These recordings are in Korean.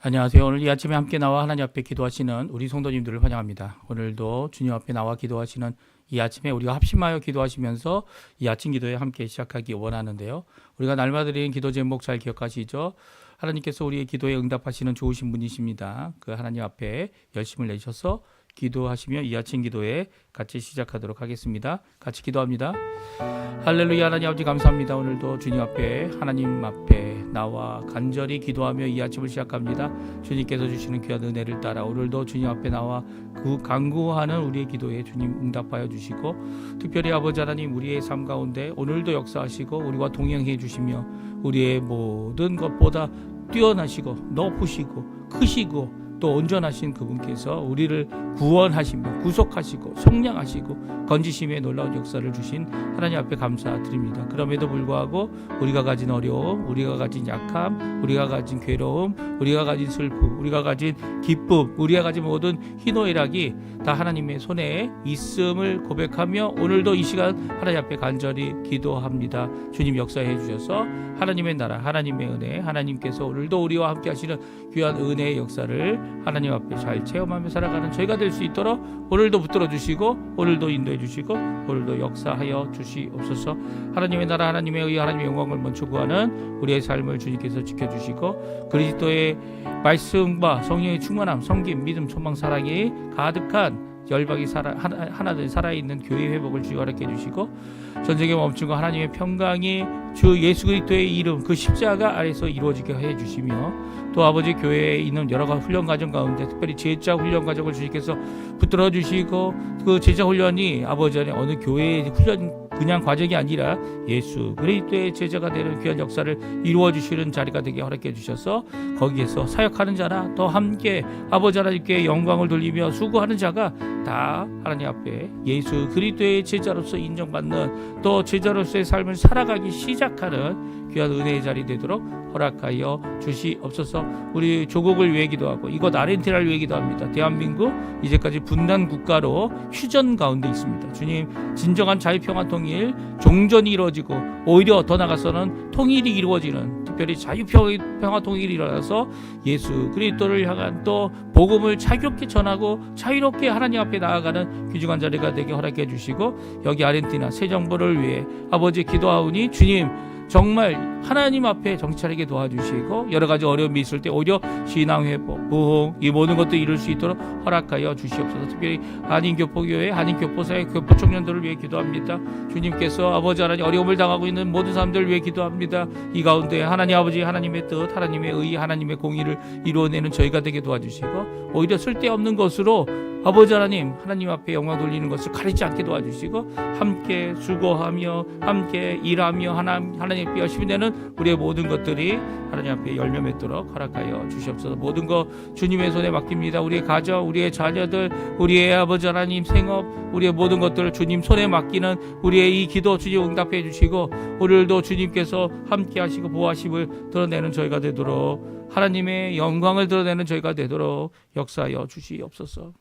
안녕하세요. 오늘 이 아침에 함께 나와 하나님 앞에 기도하시는 우리 성도님들을 환영합니다. 오늘도 주님 앞에 나와 기도하시는 이 아침에 우리가 합심하여 기도하시면서 이 아침 기도에 함께 시작하기 원하는데요. 우리가 날마다 드리는 기도 제목 잘 기억하시죠? 하나님께서 우리의 기도에 응답하시는 좋으신 분이십니다. 그 하나님 앞에 열심을 내셔서 기도하시며 이 아침 기도에 같이 시작하도록 하겠습니다. 같이 기도합니다. 할렐루야. 하나님 아버지 감사합니다. 오늘도 주님 앞에 하나님 앞에 나와 간절히 기도하며 이 아침을 시작합니다. 주님께서 주시는 귀한 은혜를 따라 오늘도 주님 앞에 나와 그 간구하는 우리의 기도에 주님 응답하여 주시고, 특별히 아버지 하나님 우리의 삶 가운데 오늘도 역사하시고 우리와 동행해 주시며 우리의 모든 것보다 뛰어나시고 높으시고 크시고 또 온전하신 그분께서 우리를 구원하시며 구속하시고 속량하시고 건지심의 놀라운 역사를 주신 하나님 앞에 감사드립니다. 그럼에도 불구하고 우리가 가진 어려움, 우리가 가진 약함, 우리가 가진 괴로움, 우리가 가진 슬픔, 우리가 가진 기쁨, 우리가 가진 모든 희노애락이 다 하나님의 손에 있음을 고백하며 오늘도 이 시간 하나님 앞에 간절히 기도합니다. 주님 역사해 주셔서 하나님의 나라, 하나님의 은혜, 하나님께서 오늘도 우리와 함께 하시는 귀한 은혜의 역사를 하나님 앞에 잘 체험하며 살아가는 저희가 될 수 있도록 오늘도 붙들어 주시고 오늘도 인도해 주시고 오늘도 역사하여 주시옵소서. 하나님의 나라, 하나님의 의, 하나님의 영광을 먼저 구하는 우리의 삶을 주님께서 지켜주시고 그리스도의 말씀과 성령의 충만함, 섬김, 믿음, 소망, 사랑이 가득한 열방이 하나된 살아있는 교회 회복을 주여 허락해 주시고, 전쟁의 멈춤과 하나님의 평강이 주 예수 그리스도의 이름 그 십자가 아래서 이루어지게 해 주시며, 또 아버지 교회에 있는 여러 가지 훈련 과정 가운데 특별히 제자 훈련 과정을 주님께서 붙들어 주시고, 그 제자 훈련이 아버지 안에 어느 교회의 훈련 그냥 과정이 아니라 예수 그리스도의 제자가 되는 귀한 역사를 이루어 주시는 자리가 되게 허락해 주셔서 거기에서 사역하는 자나 또 함께 아버지 하나님께 영광을 돌리며 수고하는 자가 다 하나님 앞에 예수 그리스도의 제자로서 인정받는, 또 제자로서의 삶을 살아가기 시작하는 귀한 은혜의 자리 되도록 허락하여 주시옵소서. 우리 조국을 위해 기도하고 이곳 아르헨티나를 위해 기도합니다. 대한민국 이제까지 분단 국가로 휴전 가운데 있습니다. 주님, 진정한 자유평화 통일, 종전이 이루어지고 오히려 더 나아가서는 통일이 이루어지는, 특별히 자유평화 통일이 일어나서 예수 그리스도를 향한 또 복음을 자유롭게 전하고 자유롭게 하나님 앞에 나아가는 귀중한 자리가 되게 허락해 주시고, 여기 아르헨티나 새 정부를 위해 아버지 기도하오니 주님 정말 하나님 앞에 정신 차리게 도와주시고 여러 가지 어려움이 있을 때 오히려 신앙 회복, 부흥 이 모든 것도 이룰 수 있도록 허락하여 주시옵소서. 특별히 한인교포교회, 한인교포사의 교포 청년들을 위해 기도합니다. 주님께서 아버지 하나님 어려움을 당하고 있는 모든 사람들을 위해 기도합니다. 이 가운데 하나님 아버지 하나님의 뜻, 하나님의 의, 하나님의 공의를 이루어내는 저희가 되게 도와주시고, 오히려 쓸데없는 것으로 아버지 하나님 앞에 영광 돌리는 것을 가리지 않게 도와주시고, 함께 수고하며 함께 일하며 하나님 앞에 열심히 되는 우리의 모든 것들이 하나님 앞에 열매 맺도록 허락하여 주시옵소서. 모든 것 주님의 손에 맡깁니다. 우리의 가정, 우리의 자녀들, 우리의 아버지 하나님 생업, 우리의 모든 것들을 주님 손에 맡기는 우리의 이 기도 주님 응답해 주시고, 오늘도 주님께서 함께 하시고 보호하심을 드러내는 저희가 되도록, 하나님의 영광을 드러내는 저희가 되도록 역사하여 주시옵소서.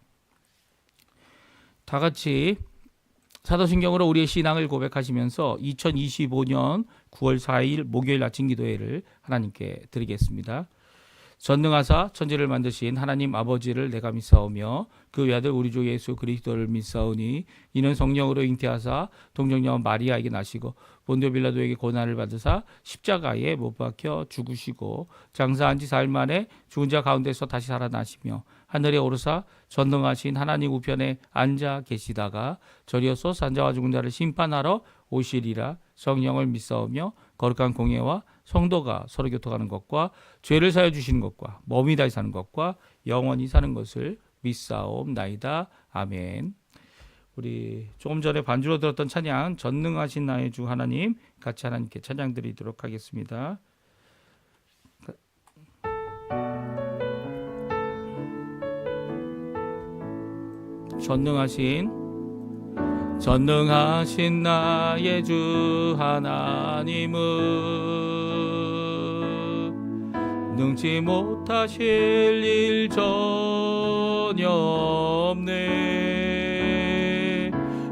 다 같이 사도신경으로 우리의 신앙을 고백하시면서 2025년 9월 4일 목요일 아침 기도회를 하나님께 드리겠습니다. 전능하사 천지를 만드신 하나님 아버지를 내가 믿사오며 그 외아들 우리 주 예수 그리스도를 믿사오니 이는 성령으로 잉태하사 동정녀 마리아에게 나시고 본디오 빌라도에게 고난을 받으사 십자가에 못 박혀 죽으시고 장사한 지 사흘 만에 죽은 자 가운데서 다시 살아나시며 하늘에 오르사 전능하신 하나님 우편에 앉아 계시다가 저리어서 산자와 죽은 자를 심판하러 오시리라. 성령을 믿사오며 거룩한 공예와 성도가 서로 교통하는 것과 죄를 사여 주시는 것과 몸이 다시 사는 것과 영원히 사는 것을 믿사옵나이다. 아멘. 우리 조금 전에 반주로 들었던 찬양 전능하신 나의 주 하나님, 같이 하나님께 찬양 드리도록 하겠습니다. 전능하신 나의 주 하나님은 능치 못하실 일 전혀 없네.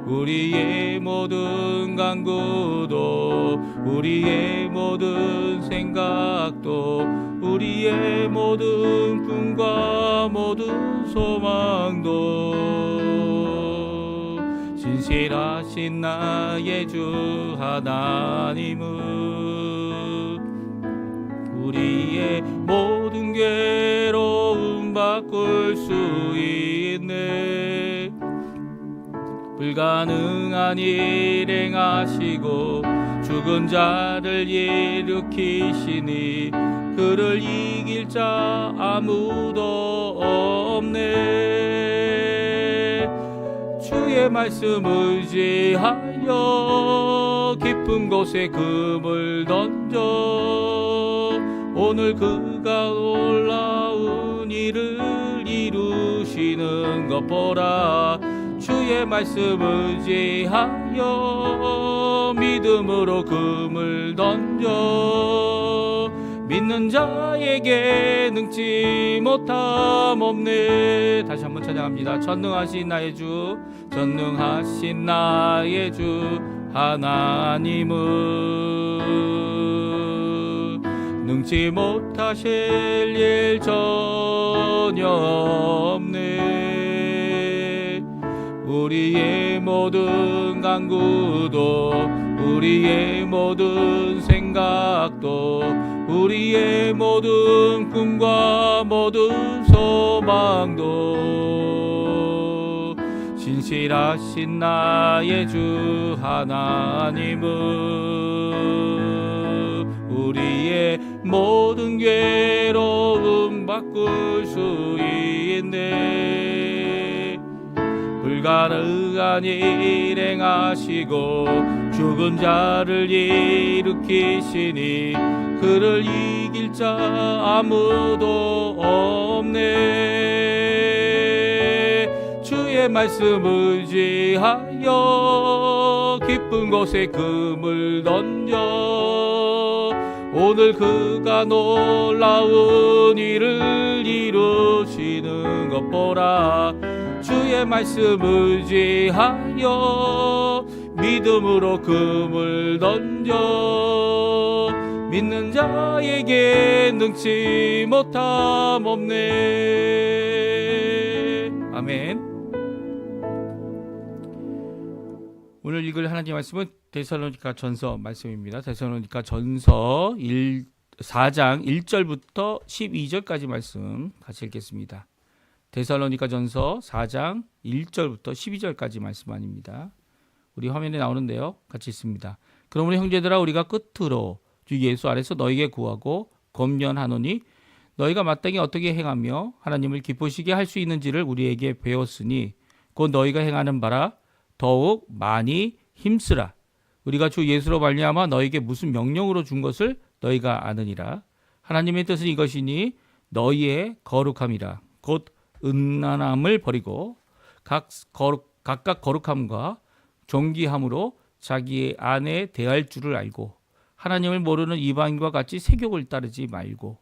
우리의 모든 간구도 우리의 모든 생각도 우리의 우리의 모든 꿈과 모든 소망도 신실하신 나의 주 하나님은 우리의 모든 괴로움 바꿀 수 있네. 불가능한 일 행하시고 죽은 자를 일으키시니 그를 이길 자 아무도 없네. 주의 말씀 의지하여 깊은 곳에 금을 던져 오늘 그가 놀라운 일을 이루시는 것 보라. 주의 말씀 의지하여 믿음으로 금을 던져 믿는 자에게 능치 못함 없네. 다시 한번 찬양합니다. 전능하신 나의 주, 전능하신 나의 주 하나님은 능치 못하실 일 전혀 없네. 우리의 모든 간구도 우리의 모든 생각도 우리의 모든 꿈과 모든 소망도 신실하신 나의 주 하나님은 우리의 모든 괴로움 바꿀 수 있네. 불가능한 일 행하시고 죽은 자를 일으키시니 그를 이길 자 아무도 없네. 주의 말씀 의지하여 깊은 곳에 금을 던져 오늘 그가 놀라운 일을 이루시는 것 보라. 주의 말씀 의지하여 믿음으로 금을 던져 믿는 자에게 능치 못함 없네. 아멘. 오늘 읽을 하나님의 말씀은 데살로니가 전서 말씀입니다. 데살로니가 전서 4장 1절부터 12절까지 말씀 같이 읽겠습니다. 데살로니가 전서 4장 1절부터 12절까지 말씀 아닙니다. 우리 화면에 나오는데요. 같이 읽습니다. 그러므로 형제들아 우리가 끝으로 주 예수 아래서 너희에게 구하고 권면하노니 너희가 마땅히 어떻게 행하며 하나님을 기쁘시게 할 수 있는지를 우리에게 배웠으니 곧 너희가 행하는 바라 더욱 많이 힘쓰라. 우리가 주 예수로 말미암아 너희에게 무슨 명령으로 준 것을 너희가 아느니라. 하나님의 뜻은 이것이니 너희의 거룩함이라. 곧 음란함을 버리고 각각 거룩함과 존귀함으로 자기의 아내 대할 줄을 알고 하나님을 모르는 이방인과 같이 세욕을 따르지 말고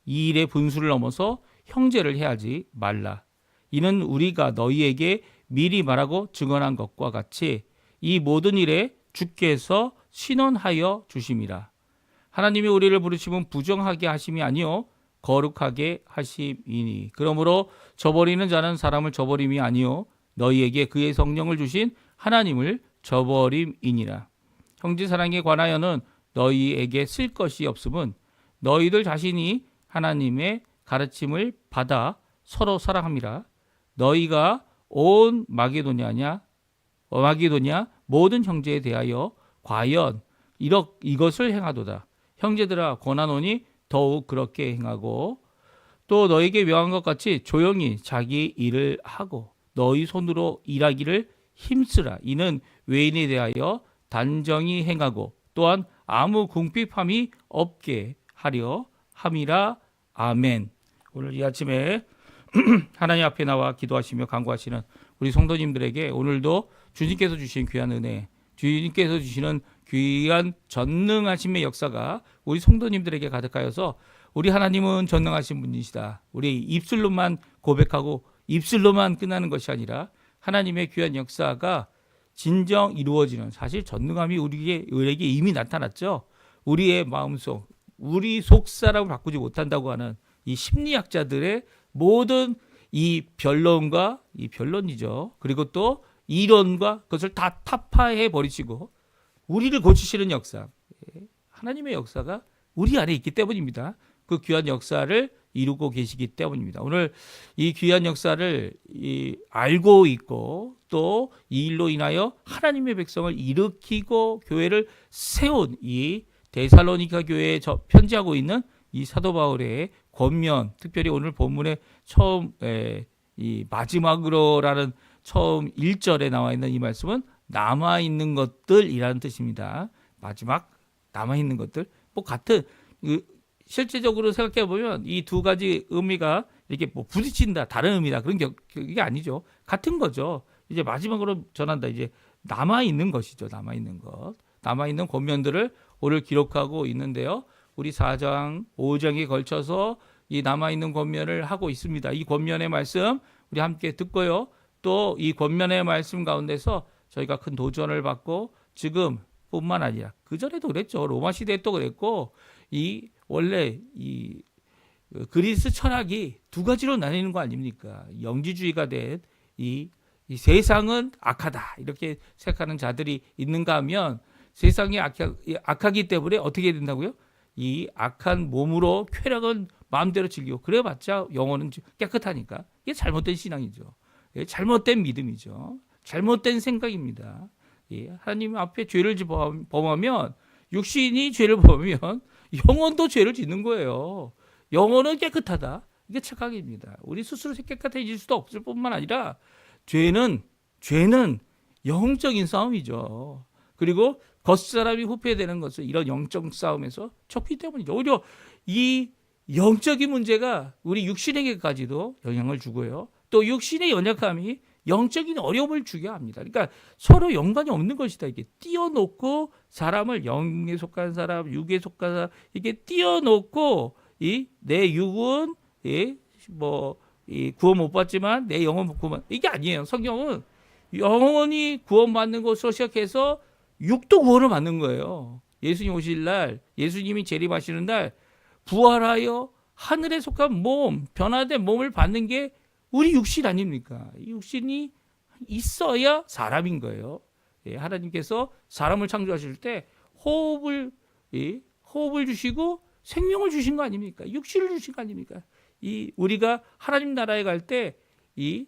이 일의 분수를 넘어서 형제를 해하지 말라. 이는 우리가 너희에게 미리 말하고 증언한 것과 같이 이 모든 일에 주께서 신원하여 주심이라. 하나님이 우리를 부르심은 부정하게 하심이 아니요 거룩하게 하심이니 그러므로 저버리는 자는 사람을 저버림이 아니요 너희에게 그의 성령을 주신 하나님을 저버림이니라. 형제 사랑에 관하여는 너희에게 쓸 것이 없음은 너희들 자신이 하나님의 가르침을 받아 서로 사랑함이라. 너희가 온 마게도냐 모든 형제에 대하여 과연 이것을 행하도다. 형제들아 권하노니 더욱 그렇게 행하고 또 너에게 명한 것 같이 조용히 자기 일을 하고 너희 손으로 일하기를 힘쓰라. 이는 외인에 대하여 단정히 행하고 또한 아무 궁핍함이 없게 하려 함이라. 아멘. 오늘 이 아침에 하나님 앞에 나와 기도하시며 간구하시는 우리 성도님들에게 오늘도 주님께서 주신 귀한 은혜, 주님께서 주시는 귀한 전능하심의 역사가 우리 성도님들에게 가득하여서 우리 하나님은 전능하신 분이시다. 우리 입술로만 고백하고 입술로만 끝나는 것이 아니라 하나님의 귀한 역사가 진정 이루어지는, 사실 전능함이 우리에게 이미 나타났죠. 우리의 마음속, 우리 속 사람을 바꾸지 못한다고 하는 이 심리학자들의 모든 이 변론과 이 변론이죠. 그리고 또 이론과 그것을 다 타파해 버리시고 우리를 고치시는 역사, 하나님의 역사가 우리 안에 있기 때문입니다. 그 귀한 역사를 이루고 계시기 때문입니다. 오늘 이 귀한 역사를 알고 있고 또 이 일로 인하여 하나님의 백성을 일으키고 교회를 세운 이 데살로니가 교회에 편지하고 있는 이 사도 바울의 권면, 특별히 오늘 본문의 처음 이 마지막으로라는 처음 1절에 나와 있는 이 말씀은 남아있는 것들이라는 뜻입니다. 마지막 남아있는 것들. 뭐 같은 실제적으로 생각해 보면 이 두 가지 의미가 이렇게 뭐 부딪힌다, 다른 의미다 그런 게 아니죠. 같은 거죠. 이제 마지막으로 전한다. 이제 남아 있는 것이죠. 남아 있는 것, 남아 있는 권면들을 오늘 기록하고 있는데요. 우리 4장, 5장에 걸쳐서 이 남아 있는 권면을 하고 있습니다. 이 권면의 말씀 우리 함께 듣고요. 또 이 권면의 말씀 가운데서 저희가 큰 도전을 받고 지금뿐만 아니라 그 전에도 그랬죠. 로마 시대에 또 그랬고 이 원래 이 그리스 철학이 두 가지로 나뉘는 거 아닙니까? 영지주의가 된 이 세상은 악하다 이렇게 생각하는 자들이 있는가 하면 세상이 악하기 때문에 어떻게 된다고요? 이 악한 몸으로 쾌락은 마음대로 즐기고 그래봤자 영혼은 깨끗하니까 이게 잘못된 신앙이죠. 잘못된 믿음이죠. 잘못된 생각입니다. 하나님 앞에 죄를 범하면 육신이 죄를 범하면 영혼도 죄를 짓는 거예요. 영혼은 깨끗하다. 이게 착각입니다. 우리 스스로 깨끗해질 수도 없을 뿐만 아니라 죄는 영적인 싸움이죠. 그리고 겉사람이 후패되는 것은 이런 영적 싸움에서 졌기 때문이죠. 오히려 이 영적인 문제가 우리 육신에게까지도 영향을 주고요. 또 육신의 연약함이 영적인 어려움을 주게 합니다. 그러니까 서로 연관이 없는 것이다. 이게 띄어놓고 사람을 영에 속한 사람, 육에 속한 사람 이게 띄어놓고 내 육은 구원 못 받지만 내 영혼 구원 이게 아니에요. 성경은 영혼이 구원받는 것으로 시작해서 육도 구원을 받는 거예요. 예수님 오실 날, 예수님이 재림하시는 날 부활하여 하늘에 속한 몸, 변화된 몸을 받는 게 우리 육신 아닙니까? 이 육신이 있어야 사람인 거예요. 하나님께서 사람을 창조하실 때 호흡을 주시고 생명을 주신 거 아닙니까? 육신을 주신 거 아닙니까? 우리가 하나님 나라에 갈 때 이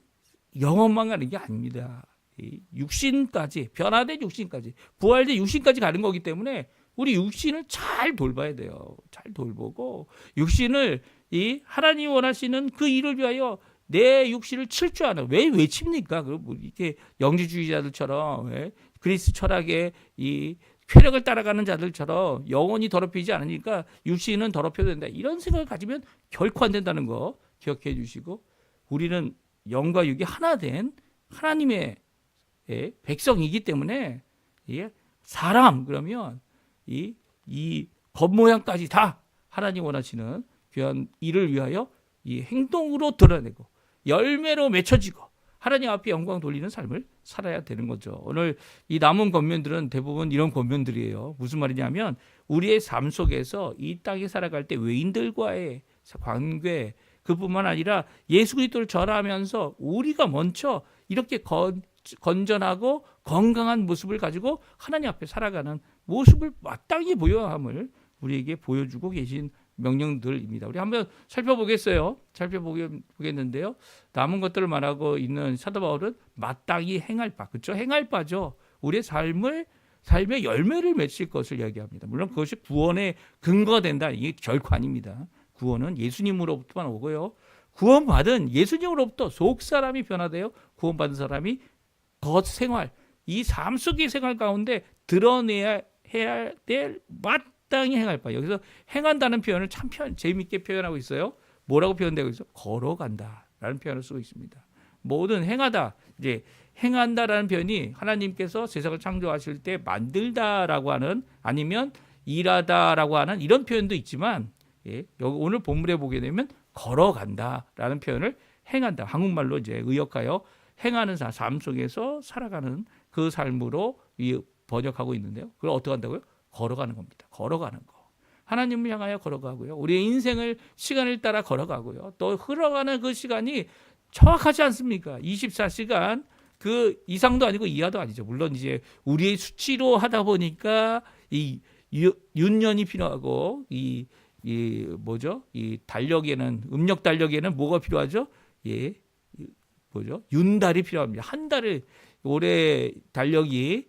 영혼만 가는 게 아닙니다. 이 육신까지 변화된 육신까지 부활된 육신까지 가는 거기 때문에 우리 육신을 잘 돌봐야 돼요. 잘 돌보고 육신을 하나님이 원하시는 그 일을 위하여 내 육신을 칠 줄 아는 왜 칩니까? 이렇게 영지주의자들처럼 그리스 철학의 이 쾌락을 따라가는 자들처럼 영혼이 더럽히지 않으니까 육신은 더럽혀도 된다. 이런 생각을 가지면 결코 안 된다는 거 기억해 주시고 우리는 영과 육이 하나 된 하나님의 백성이기 때문에 사람 그러면 이 겉모양까지 다 하나님 원하시는 귀한 일을 위하여 이 행동으로 드러내고 열매로 맺혀지고 하나님 앞에 영광 돌리는 삶을 살아야 되는 거죠. 오늘 이 남은 권면들은 대부분 이런 권면들이에요. 무슨 말이냐면 우리의 삶 속에서 이 땅에 살아갈 때 외인들과의 관계 그뿐만 아니라 예수 그리스도를 전하면서 우리가 먼저 이렇게 건전하고 건강한 모습을 가지고 하나님 앞에 살아가는 모습을 마땅히 보여야 함을 우리에게 보여주고 계신 명령들입니다. 우리 한번 살펴보겠어요. 살펴보겠는데요. 남은 것들을 말하고 있는 사도 바울은 마땅히 행할 바, 그렇죠? 행할 바죠. 우리의 삶의 열매를 맺힐 것을 이야기합니다. 물론 그것이 구원의 근거가 된다. 이게 결코 아닙니다. 구원은 예수님으로부터만 오고요. 구원받은 예수님으로부터 속 사람이 변화되어 구원받은 사람이 겉 생활, 이 삶 속의 생활 가운데 드러내야 해야 될 마땅히 행할 바. 여기서 행한다는 표현을 참 재미있게 표현하고 있어요. 뭐라고 표현되고 있어요? 걸어간다라는 표현을 쓰고 있습니다. 모든 행하다, 이제 행한다라는 표현이 하나님께서 세상을 창조하실 때 만들다라고 하는 아니면 일하다라고 하는 이런 표현도 있지만 여기 오늘 본문에 보게 되면 걸어간다라는 표현을 행한다. 한국말로 이제 의역하여 행하는 삶 속에서 살아가는 그 삶으로 번역하고 있는데요. 그걸 어떻게 한다고요? 걸어가는 겁니다. 걸어가는 거. 하나님을 향하여 걸어가고요. 우리의 인생을 시간을 따라 걸어가고요. 또 흘러가는 그 시간이 정확하지 않습니까? 24시간 그 이상도 아니고 이하도 아니죠. 물론 이제 우리의 수치로 하다 보니까 이 윤년이 필요하고 이 뭐죠? 이 달력에는 음력 달력에는 뭐가 필요하죠? 예, 뭐죠? 윤달이 필요합니다. 한 달을 올해 달력이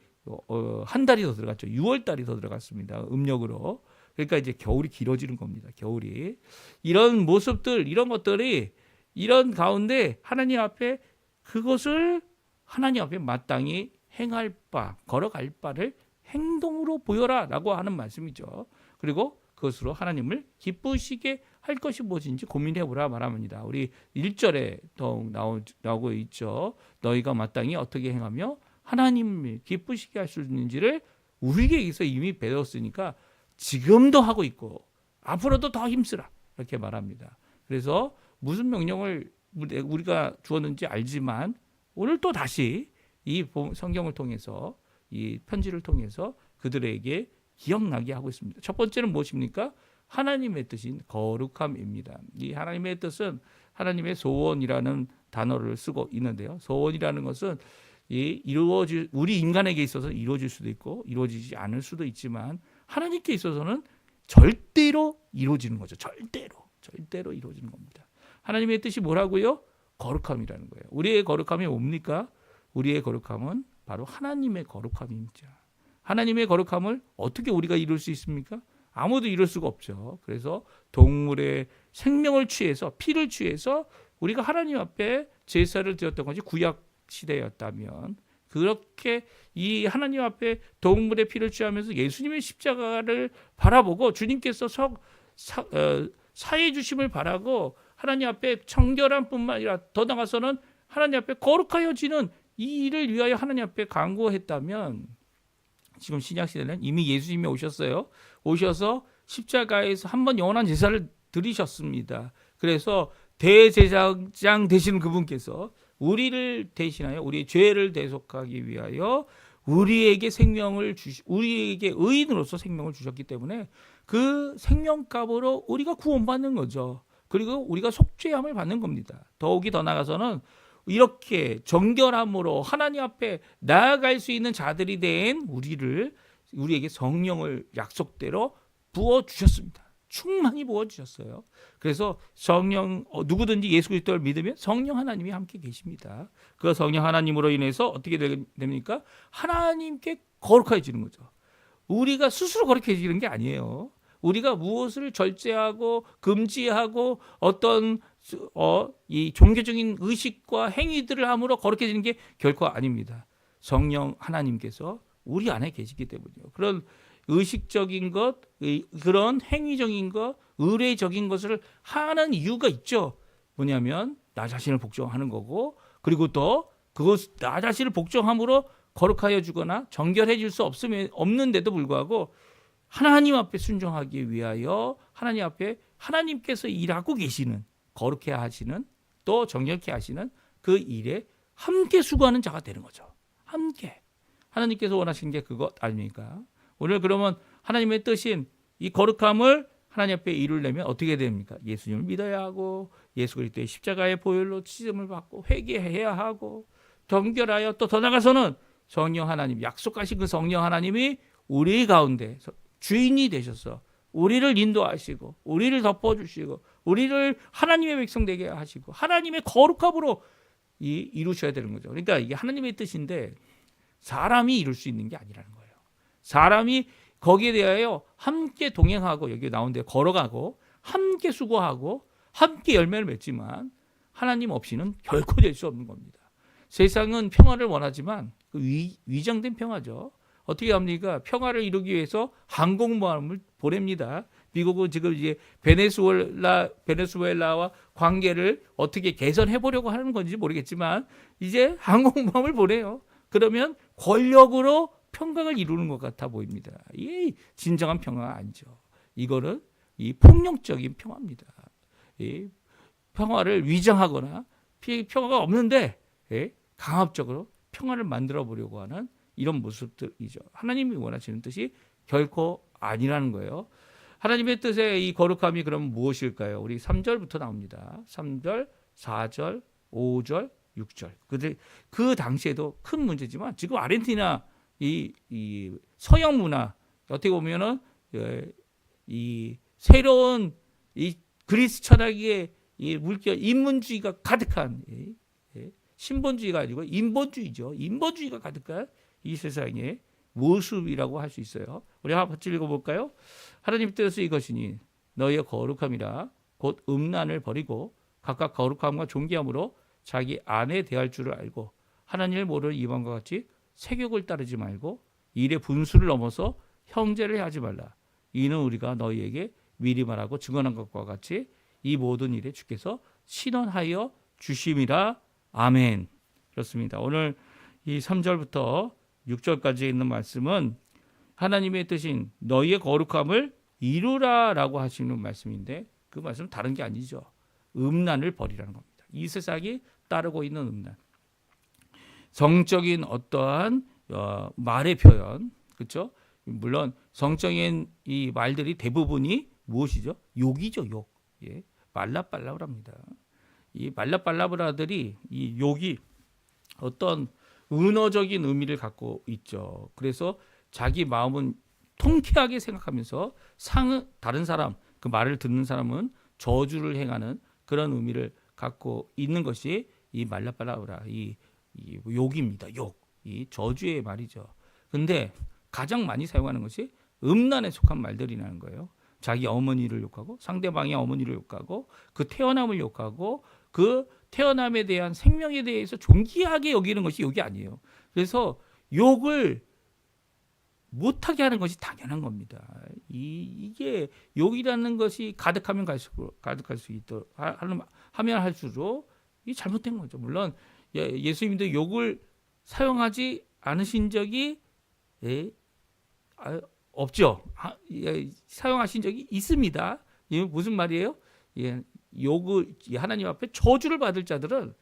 한 달이 더 들어갔죠. 6월 달이 더 들어갔습니다. 음력으로. 그러니까 이제 겨울이 길어지는 겁니다. 겨울이. 이런 모습들, 이런 것들이 이런 가운데 하나님 앞에 그것을 하나님 앞에 마땅히 행할 바, 걸어갈 바를 행동으로 보여라라고 하는 말씀이죠. 그리고 그것으로 하나님을 기쁘시게 할 것이 무엇인지 고민해 보라 말합니다. 우리 1절에 더욱 나오고 있죠. 너희가 마땅히 어떻게 행하며 하나님을 기쁘시게 할 수 있는지를 우리에게서 이미 배웠으니까 지금도 하고 있고 앞으로도 더 힘쓰라 이렇게 말합니다. 그래서 무슨 명령을 우리가 주었는지 알지만 오늘 또 다시 이 성경을 통해서 이 편지를 통해서 그들에게 기억나게 하고 있습니다. 첫 번째는 무엇입니까? 하나님의 뜻인 거룩함입니다. 이 하나님의 뜻은 하나님의 소원이라는 단어를 쓰고 있는데요. 소원이라는 것은 우리 인간에게 있어서 이루어질 수도 있고 이루어지지 않을 수도 있지만 하나님께 있어서는 절대로 이루어지는 거죠. 절대로 이루어지는 겁니다. 하나님의 뜻이 뭐라고요? 거룩함이라는 거예요. 우리의 거룩함이 뭡니까? 우리의 거룩함은 바로 하나님의 거룩함입니다. 하나님의 거룩함을 어떻게 우리가 이룰 수 있습니까? 아무도 이룰 수가 없죠. 그래서 동물의 생명을 취해서 피를 취해서 우리가 하나님 앞에 제사를 드렸던 것이 구약 시대였다면 그렇게 이 하나님 앞에 동물의 피를 취하면서 예수님의 십자가를 바라보고 주님께서 사해 주심을 바라고 하나님 앞에 청결한 뿐만 아니라 더 나아가서는 하나님 앞에 거룩하여지는 이 일을 위하여 하나님 앞에 간구했다면 지금 신약시대는 이미 예수님이 오셨어요. 오셔서 십자가에서 한번 영원한 제사를 드리셨습니다. 그래서 대제사장 되시는 그분께서 우리를 대신하여 우리의 죄를 대속하기 위하여 우리에게 우리에게 의인으로서 생명을 주셨기 때문에 그 생명값으로 우리가 구원받는 거죠. 그리고 우리가 속죄함을 받는 겁니다. 더욱이 더 나아가서는 이렇게 정결함으로 하나님 앞에 나아갈 수 있는 자들이 된 우리에게 성령을 약속대로 부어주셨습니다. 충만히 부어주셨어요. 그래서 성령 누구든지 예수 그리스도를 믿으면 성령 하나님이 함께 계십니다. 그 성령 하나님으로 인해서 어떻게 됩니까? 하나님께 거룩해지는 거죠. 우리가 스스로 거룩해지는 게 아니에요. 우리가 무엇을 절제하고 금지하고 어떤 이 종교적인 의식과 행위들을 함으로 거룩해지는 게 결코 아닙니다. 성령 하나님께서 우리 안에 계시기 때문이요. 그런 의식적인 것, 그런 행위적인 것, 의례적인 것을 하는 이유가 있죠. 뭐냐면 나 자신을 복종하는 거고, 그리고 또 나 자신을 복종함으로 거룩하여 주거나 정결해질 수 없는데도 불구하고 하나님 앞에 순종하기 위하여 하나님 앞에 하나님께서 일하고 계시는, 거룩해 하시는, 또 정결케 하시는 그 일에 함께 수고하는 자가 되는 거죠. 함께. 하나님께서 원하시는 게 그것 아닙니까? 오늘 그러면 하나님의 뜻인 이 거룩함을 하나님 앞에 이루려면 어떻게 됩니까? 예수님을 믿어야 하고 예수 그리스도의 십자가의 보혈로 찢음을 받고 회개해야 하고 정결하여 또 더 나아가서는 성령 하나님, 약속하신 그 성령 하나님이 우리 가운데 주인이 되셔서 우리를 인도하시고 우리를 덮어주시고 우리를 하나님의 백성 되게 하시고 하나님의 거룩함으로 이루셔야 되는 거죠. 그러니까 이게 하나님의 뜻인데 사람이 이룰 수 있는 게 아니라는 거예요. 사람이 거기에 대하여 함께 동행하고 여기 나온 데 걸어가고 함께 수고하고 함께 열매를 맺지만 하나님 없이는 결코 될 수 없는 겁니다. 세상은 평화를 원하지만 그 위장된 평화죠. 어떻게 합니까? 평화를 이루기 위해서 항공모함을 보냅니다. 미국은 지금 이제 베네수엘라와 관계를 어떻게 개선해 보려고 하는 건지 모르겠지만 이제 항공모함을 보내요. 그러면 권력으로 평강을 이루는 것 같아 보입니다. 이게 진정한 평화가 아니죠. 이거는 이 폭력적인 평화입니다. 이 평화를 위장하거나 평화가 없는데 강압적으로 평화를 만들어 보려고 하는 이런 모습들이죠. 하나님이 원하시는 뜻이 결코 아니라는 거예요. 하나님의 뜻의 이 거룩함이 그럼 무엇일까요? 우리 3절부터 나옵니다. 3절, 4절, 5절, 6절. 그 당시에도 큰 문제지만 지금 아르헨티나 이 서양 문화 어떻게 보면은 이 새로운 이 그리스 철학의 이 물결 인문주의가 가득한 신본주의가 아니고 인본주의죠. 인본주의가 가득한 이 세상의 모습이라고 할 수 있어요. 우리 같이 읽어볼까요? 하나님 뜻은 이것이니 너희의 거룩함이라 곧 음란을 버리고 각각 거룩함과 존귀함으로 자기 아내 대할 줄을 알고 하나님을 모르는 이방과 같이 세욕을 따르지 말고 일의 분수를 넘어서 형제를 하지 말라. 이는 우리가 너희에게 미리 말하고 증언한 것과 같이 이 모든 일에 주께서 신원하여 주심이라. 아멘. 그렇습니다. 오늘 이 3절부터 6절까지 있는 말씀은 하나님의 뜻인 너희의 거룩함을 이루라라고 하시는 말씀인데 그 말씀은 다른 게 아니죠. 음란을 버리라는 겁니다. 이 세상이 따르고 있는 음란. 성적인 어떠한 말의 표현, 그렇죠? 물론 성적인 이 말들이 대부분이 무엇이죠? 욕이죠, 욕. 예, 말라빨라브라입니다. 이 말라빨라브라들이 이 욕이 어떤 은어적인 의미를 갖고 있죠. 그래서 자기 마음은 통쾌하게 생각하면서 다른 사람, 그 말을 듣는 사람은 저주를 행하는 그런 의미를 갖고 있는 것이 이 말라빨라브라, 이 욕입니다. 욕, 이 저주의 말이죠. 근데 가장 많이 사용하는 것이 음란에 속한 말들이라는 거예요. 자기 어머니를 욕하고 상대방의 어머니를 욕하고 그 태어남을 욕하고 그 태어남에 대한 생명에 대해서 존귀하게 여기는 것이 욕이 아니에요. 그래서 욕을 못하게 하는 것이 당연한 겁니다. 이게 욕이라는 것이 가득하면 가득할 수 있도록 하면 할수록 이 잘못된 거죠. 물론 예수님도 욕을 사용하지 않으신 적이 없죠. 사용하신 적이 있습니다. 이게 무슨 말이에요? 욕을 하나님 앞에 저주를 받을 자들은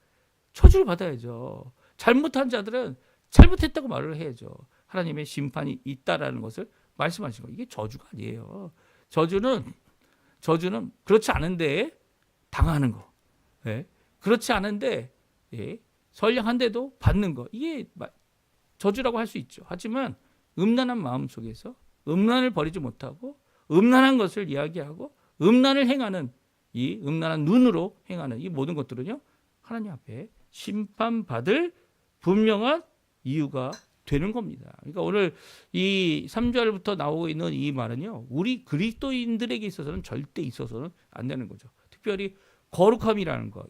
저주를 받아야죠. 잘못한 자들은 잘못했다고 말을 해야죠. 하나님의 심판이 있다라는 것을 말씀하신 거예요. 이게 저주가 아니에요. 저주는 그렇지 않은데 당하는 거. 그렇지 않은데 선량한데도 받는 거. 이게 저주라고 할 수 있죠. 하지만 음란한 마음 속에서 음란을 버리지 못하고 음란한 것을 이야기하고 음란을 행하는 이 음란한 눈으로 행하는 이 모든 것들은요, 하나님 앞에 심판받을 분명한 이유가 되는 겁니다. 그러니까 오늘 이 3절부터 나오고 있는 이 말은요, 우리 그리스도인들에게 있어서는 절대 있어서는 안 되는 거죠. 특별히 거룩함이라는 거,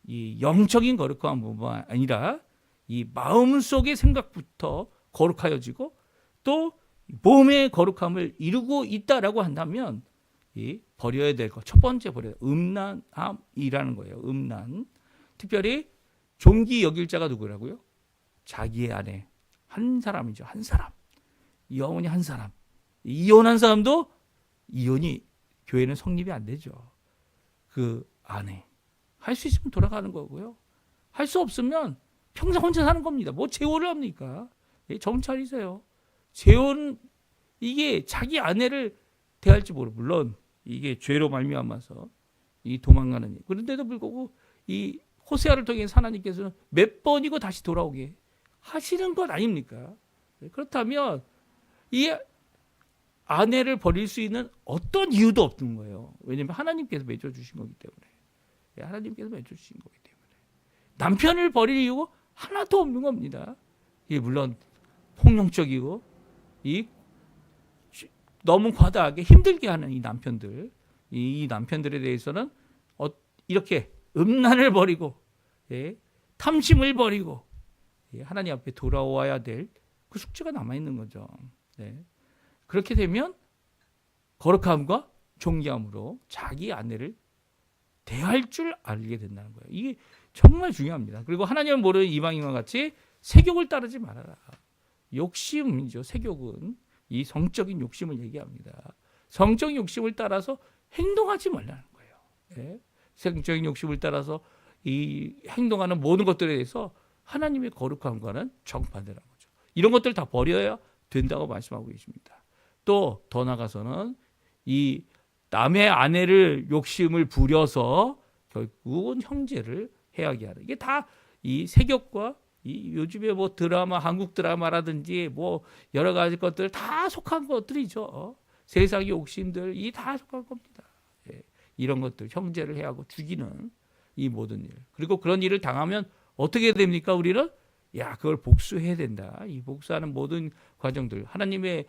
이 영적인 거룩함뿐만 아니라 이 마음속의 생각부터 거룩하여지고 또 몸의 거룩함을 이루고 있다라고 한다면 이 버려야 될 것, 첫 번째 버려야 음란함이라는 거예요. 음란. 특별히 존귀 여길 자가 누구라고요? 자기의 아내 한 사람이죠. 한 사람. 영혼이 한 사람. 이혼한 사람도 이혼이 교회는 성립이 안 되죠. 그 아내. 할 수 있으면 돌아가는 거고요. 할 수 없으면 평생 혼자 사는 겁니다. 뭐 재혼을 합니까? 정신 차리세요. 재혼, 이게 자기 아내를 대할지 모르고, 물론 이게 죄로 말미암아서 이 도망가는 일. 그런데도 불구하고 이 호세아를 통해 하나님께서는 몇 번이고 다시 돌아오게 하시는 것 아닙니까? 그렇다면 이 아내를 버릴 수 있는 어떤 이유도 없는 거예요. 왜냐하면 하나님께서 맺어주신 거기 때문에. 하나님께서 맺어주신 거기 때문에. 남편을 버릴 이유가 하나도 없는 겁니다. 이게 물론 폭력적이고 너무 과다하게 힘들게 하는 이 남편들, 이 남편들에 대해서는 이렇게 음란을 버리고 탐심을 버리고 하나님 앞에 돌아와야 될 그 숙제가 남아있는 거죠. 그렇게 되면 거룩함과 존귀함으로 자기 아내를 대할 줄 알게 된다는 거예요. 이게 정말 중요합니다. 그리고 하나님을 모르는 이방인과 같이 세욕을 따르지 말아라. 욕심이죠. 세욕은 이 성적인 욕심을 얘기합니다. 성적인 욕심을 따라서 행동하지 말라는 거예요. 성적인 욕심을 따라서 이 행동하는 모든 것들에 대해서 하나님의 거룩함과는 정반대라는 거죠. 이런 것들 다 버려야 된다고 말씀하고 계십니다. 또 더 나아가서는 이 남의 아내를 욕심을 부려서 결국은 형제를 해하게 하는, 이게 다 이 세격과 이 요즘에 뭐 드라마, 한국 드라마라든지 뭐 여러 가지 것들 다 속한 것들이죠. 세상의 욕심들 이 다 속한 겁니다. 예. 이런 것들 형제를 해하고 죽이는 이 모든 일, 그리고 그런 일을 당하면 어떻게 됩니까? 우리는 그걸 복수해야 된다. 이 복수하는 모든 과정들, 하나님의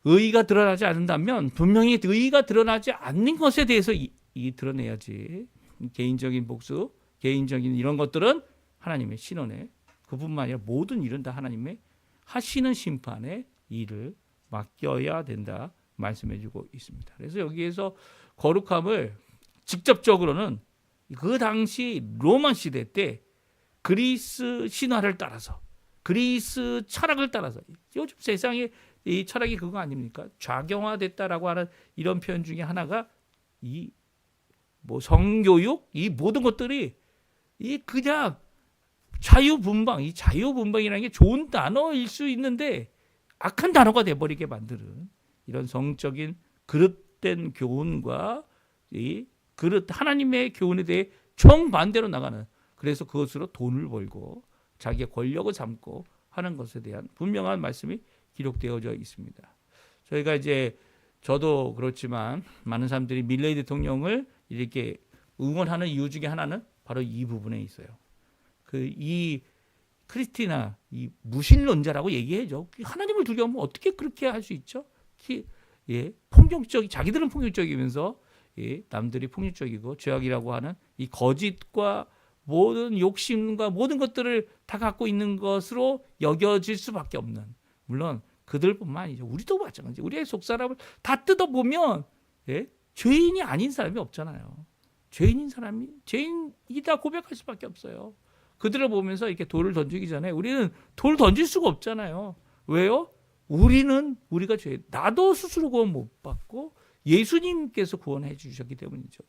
의의가 드러나지 않는다면 분명히 의의가 드러나지 않는 것에 대해서 드러내야지. 개인적인 복수, 개인적인 이런 것들은 하나님의 신원에, 그뿐만 아니라 모든 일은 다 하나님의 하시는 심판의 일을 맡겨야 된다 말씀해주고 있습니다. 그래서 여기에서 거룩함을 직접적으로는 그 당시 로마 시대 때 그리스 신화를 따라서, 그리스 철학을 따라서, 요즘 세상에 이 철학이 그거 아닙니까? 좌경화됐다라고 하는 이런 표현 중에 하나가 이 뭐 성교육, 이 모든 것들이 이 그냥 자유분방, 이 자유분방이라는 게 좋은 단어일 수 있는데 악한 단어가 돼버리게 만드는 이런 성적인 그릇된 교훈과 이 하나님의 교훈에 대해 정반대로 나가는, 그래서 그것으로 돈을 벌고 자기의 권력을 삼고 하는 것에 대한 분명한 말씀이 기록되어져 있습니다. 저희가 이제 저도 그렇지만 많은 사람들이 밀레이 대통령을 이렇게 응원하는 이유 중에 하나는 바로 이 부분에 있어요. 이 크리스티나 이 무신론자라고 얘기해죠. 하나님을 두려워하면 어떻게 그렇게 할 수 있죠? 자기들은 폭력적이면서 남들이 폭력적이고 죄악이라고 하는 이 거짓과 모든 욕심과 모든 것들을 다 갖고 있는 것으로 여겨질 수밖에 없는, 물론 그들뿐만 아니죠. 우리도 마찬가지. 우리의 속사람을 다 뜯어보면 죄인이 아닌 사람이 없잖아요. 죄인인 사람이 죄인이다 고백할 수밖에 없어요. 그들을 보면서 이렇게 돌을 던지기 전에 우리는 돌 던질 수가 없잖아요. 왜요? 우리가 나도 스스로 구원 못 받고 예수님께서 구원해 주셨기 때문이죠.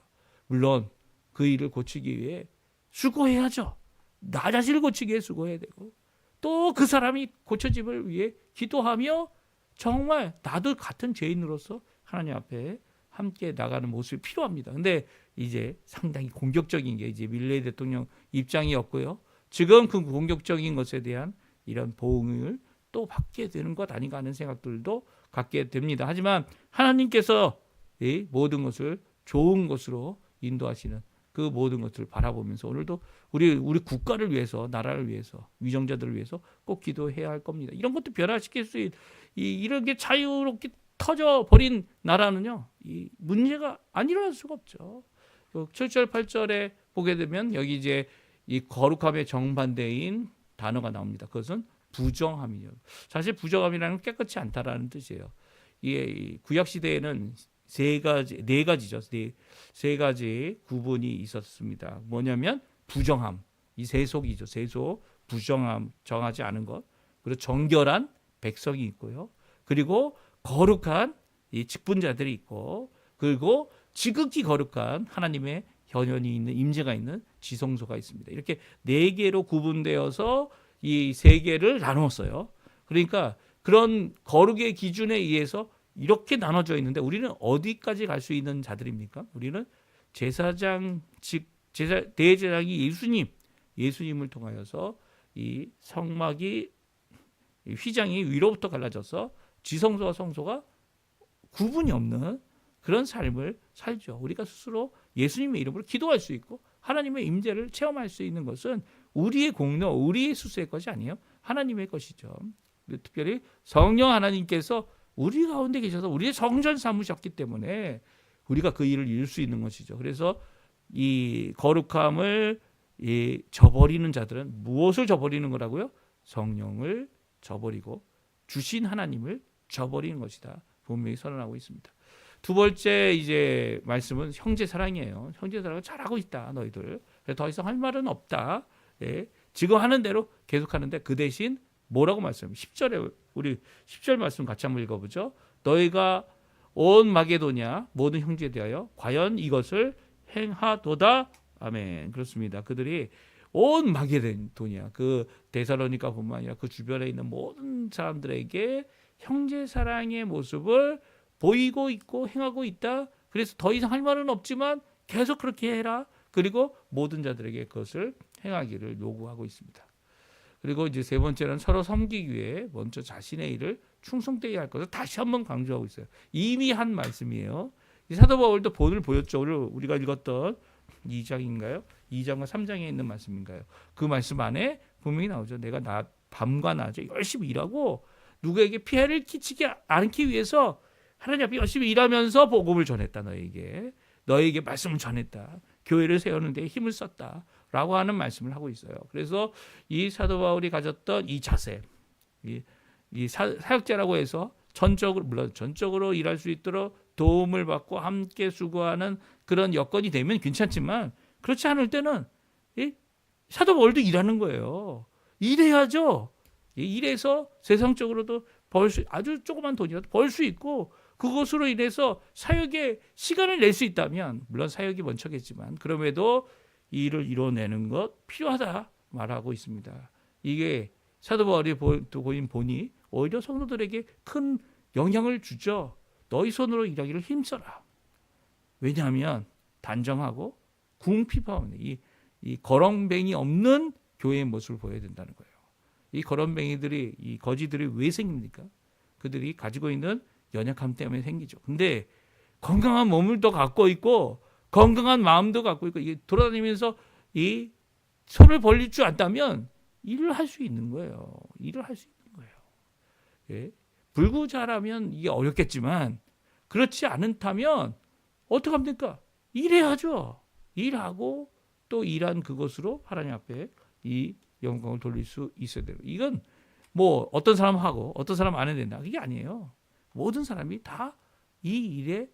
물론 그 일을 고치기 위해 수고해야죠. 나 자신을 고치기 위해 수고해야 되고, 또 그 사람이 고쳐짐을 위해 기도하며 정말 나도 같은 죄인으로서 하나님 앞에 함께 나가는 모습이 필요합니다. 근데 이제 상당히 공격적인 게 이제 밀레이 대통령 입장이었고요. 지금 그 공격적인 것에 대한 이런 보응을 또 받게 되는 것 아닌가 하는 생각들도 갖게 됩니다. 하지만 하나님께서 이 모든 것을 좋은 것으로 인도하시는 그 모든 것들을 바라보면서 오늘도 우리 국가를 위해서, 나라를 위해서, 위정자들을 위해서 꼭 기도해야 할 겁니다. 이런 것도 변화시킬 수 있는, 이런 게 자유롭게 터져버린 나라는요, 이 문제가 안 일어날 수가 없죠. 7절 8절에 보게 되면 여기 이제 이 거룩함의 정반대인 단어가 나옵니다. 그것은 부정함이에요. 사실 부정함이라는 건 깨끗이 않다라는 뜻이에요. 이 구약 시대에는 세 가지 구분이 있었습니다. 뭐냐면 부정함, 이 세속이죠. 세속, 부정함, 정하지 않은 것, 그리고 정결한 백성이 있고요. 그리고 거룩한 이 직분자들이 있고, 그리고 지극히 거룩한 하나님의 현현이 있는, 임재가 있는 지성소가 있습니다. 이렇게 네 개로 구분되어서 이 세 개를 나누었어요. 그러니까 그런 거룩의 기준에 의해서 이렇게 나눠져 있는데 우리는 어디까지 갈 수 있는 자들입니까? 우리는 제사장, 즉 대제사장이 예수님을 통하여서 이 성막이, 휘장이 위로부터 갈라져서 지성소와 성소가 구분이 없는 그런 삶을 살죠. 우리가 스스로 예수님의 이름으로 기도할 수 있고 하나님의 임재를 체험할 수 있는 것은 우리의 공로, 우리의 수수의 것이 아니에요. 하나님의 것이죠. 특별히 성령 하나님께서 우리 가운데 계셔서 우리의 성전 삼으셨기 때문에 우리가 그 일을 이룰 수 있는 것이죠. 그래서 이 거룩함을 저버리는 자들은 무엇을 저버리는 거라고요? 성령을 저버리고 주신 하나님을 저버리는 것이다. 분명히 선언하고 있습니다. 두 번째 이제 말씀은 형제 사랑이에요. 형제 사랑을 잘하고 있다, 너희들. 더 이상 할 말은 없다. 지금 하는 대로 계속하는데 그 대신 뭐라고 말씀해요? 10절에 우리 10절 말씀 같이 한번 읽어보죠. 너희가 온 마게도냐 모든 형제에 대하여 과연 이것을 행하도다. 아멘. 그렇습니다. 그들이 온 마게도냐, 그 데살로니가뿐만 아니라 그 주변에 있는 모든 사람들에게 형제 사랑의 모습을 보이고 있고 행하고 있다. 그래서 더 이상 할 말은 없지만 계속 그렇게 해라. 그리고 모든 자들에게 그것을 행하기를 요구하고 있습니다. 그리고 이제 세 번째는 서로 섬기기 위해 먼저 자신의 일을 충성되게 할 것을 다시 한번 강조하고 있어요. 이미 한 말씀이에요. 사도 바울도 본을 보였죠. 우리가 읽었던 2장인가요? 2장과 3장에 있는 말씀인가요? 그 말씀 안에 분명히 나오죠. 내가 밤과 낮에 열심히 일하고 누구에게 피해를 끼치지 않기 위해서 하나님 앞에 열심히 일하면서 복음을 전했다. 너에게 말씀을 전했다. 교회를 세우는 데 힘을 썼다. 라고 하는 말씀을 하고 있어요. 그래서 이 사도 바울이 가졌던 이 자세, 이 사역자라고 해서 물론 전적으로 일할 수 있도록 도움을 받고 함께 수고하는 그런 여건이 되면 괜찮지만 그렇지 않을 때는 이 사도 바울도 일하는 거예요. 일해야죠. 일해서 세상적으로도 아주 조그만 돈이라도 벌 수 있고 그것으로 인해서 사역에 시간을 낼 수 있다면 물론 사역이 먼저겠지만 그럼에도 이 일을 이뤄내는 것 필요하다 말하고 있습니다. 이게 사도 바울이 보인 본이 오히려 성도들에게 큰 영향을 주죠. 너희 손으로 일하기를 힘써라. 왜냐하면 단정하고 궁핍하오니 이 거렁뱅이 없는 교회의 모습을 보여야 된다는 거예요. 이 거렁뱅이들이 이 거지들이 왜 생깁니까? 그들이 가지고 있는 연약함 때문에 생기죠. 근데 건강한 몸을 더 갖고 있고 건강한 마음도 갖고 있고 이게 돌아다니면서 이 손을 벌릴 줄 안다면 일을 할 수 있는 거예요. 일을 할 수 있는 거예요. 예? 불구자라면 이게 어렵겠지만 그렇지 않다면 어떻게 합니까? 일해야죠. 일하고 또 일한 그것으로 하나님 앞에 이 영광을 돌릴 수 있어야 돼요. 이건 뭐 어떤 사람 하고 어떤 사람 안 해야 된다. 그게 아니에요. 모든 사람이 다 이 일에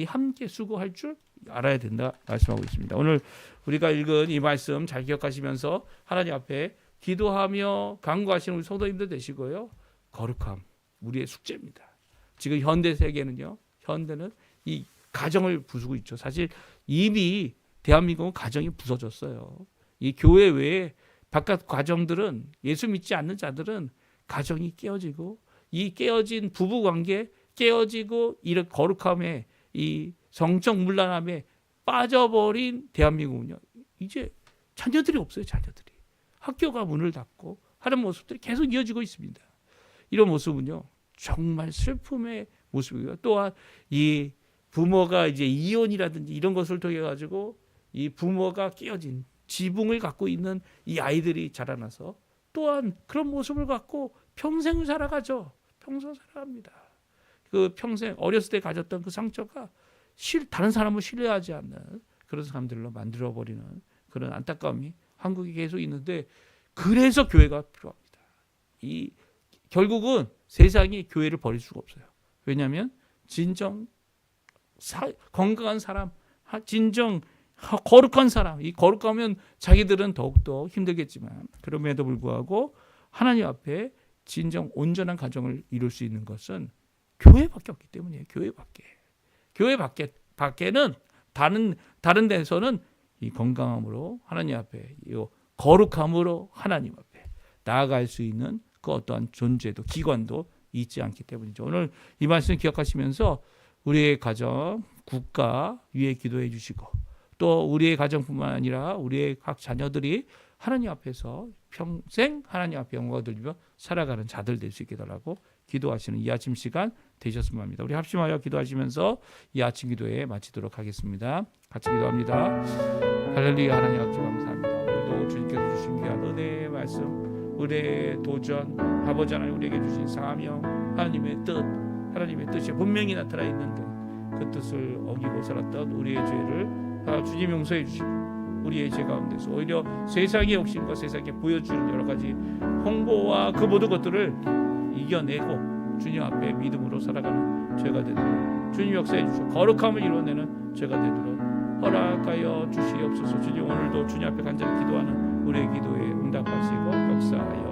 함께 수고할 줄 알아야 된다 말씀하고 있습니다. 오늘 우리가 읽은 이 말씀 잘 기억하시면서 하나님 앞에 기도하며 간구하시는 우리 성도님들 되시고요. 거룩함 우리의 숙제입니다. 지금 현대 세계는요. 현대는 이 가정을 부수고 있죠. 사실 이미 대한민국은 가정이 부서졌어요. 이 교회 외에 바깥 가정들은 예수 믿지 않는 자들은 가정이 깨어지고 이 깨어진 부부 관계 깨어지고 이런 거룩함에 이 성적 문란함에 빠져버린 대한민국은요. 이제 자녀들이 없어요. 자녀들이. 학교가 문을 닫고 하는 모습들이 계속 이어지고 있습니다. 이런 모습은요. 정말 슬픔의 모습이고요. 또한 이 부모가 이제 이혼이라든지 이런 것을 통해 가지고 이 부모가 깨어진 지붕을 갖고 있는 이 아이들이 자라나서 또한 그런 모습을 갖고 평생을 살아가죠. 평생 살아갑니다. 그 평생 어렸을 때 가졌던 그 상처가 다른 사람을 신뢰하지 않는 그런 사람들로 만들어버리는 그런 안타까움이 한국에 계속 있는데 그래서 교회가 필요합니다. 결국은 세상이 교회를 버릴 수가 없어요. 왜냐하면 진정 건강한 사람, 진정 거룩한 사람, 이 거룩하면 자기들은 더욱더 힘들겠지만 그럼에도 불구하고 하나님 앞에 진정 온전한 가정을 이룰 수 있는 것은 교회밖에 없기 때문이에요. 교회 밖에는 다른 데서는 이 건강함으로 하나님 앞에 이 거룩함으로 하나님 앞에 나아갈 수 있는 그 어떠한 존재도 기관도 있지 않기 때문이죠. 오늘 이 말씀 기억하시면서 우리의 가정, 국가 위에 기도해 주시고 또 우리의 가정뿐만 아니라 우리의 각 자녀들이 하나님 앞에서 평생 하나님 앞에 영광을 돌리며 살아가는 자들 될 수 있게 달라고 기도하시는 이 아침 시간 되셨으면 합니다. 우리 합심하여 기도하시면서 이 아침 기도에 마치도록 하겠습니다. 같이 기도합니다. 할렐루야. 하나님 아버지 감사합니다. 오늘도 주님께서 주신 귀한 은혜의 말씀, 은혜의 도전, 아버지 하나님 우리에게 주신 사명, 하나님의 뜻이 분명히 나타나 있는데 그 뜻을 어기고 살았던 우리의 죄를 주님 용서해 주시고 우리의 죄 가운데서 오히려 세상의 욕심과 세상에 보여주는 여러 가지 홍보와 그 모든 것들을 이겨내고 주님 앞에 믿음으로 살아가는 죄가 되도록 주님 역사해 주시고 거룩함을 이루어내는 죄가 되도록 허락하여 주시옵소서. 주님 오늘도 주님 앞에 간절히 기도하는 우리의 기도에 응답하시고 역사하여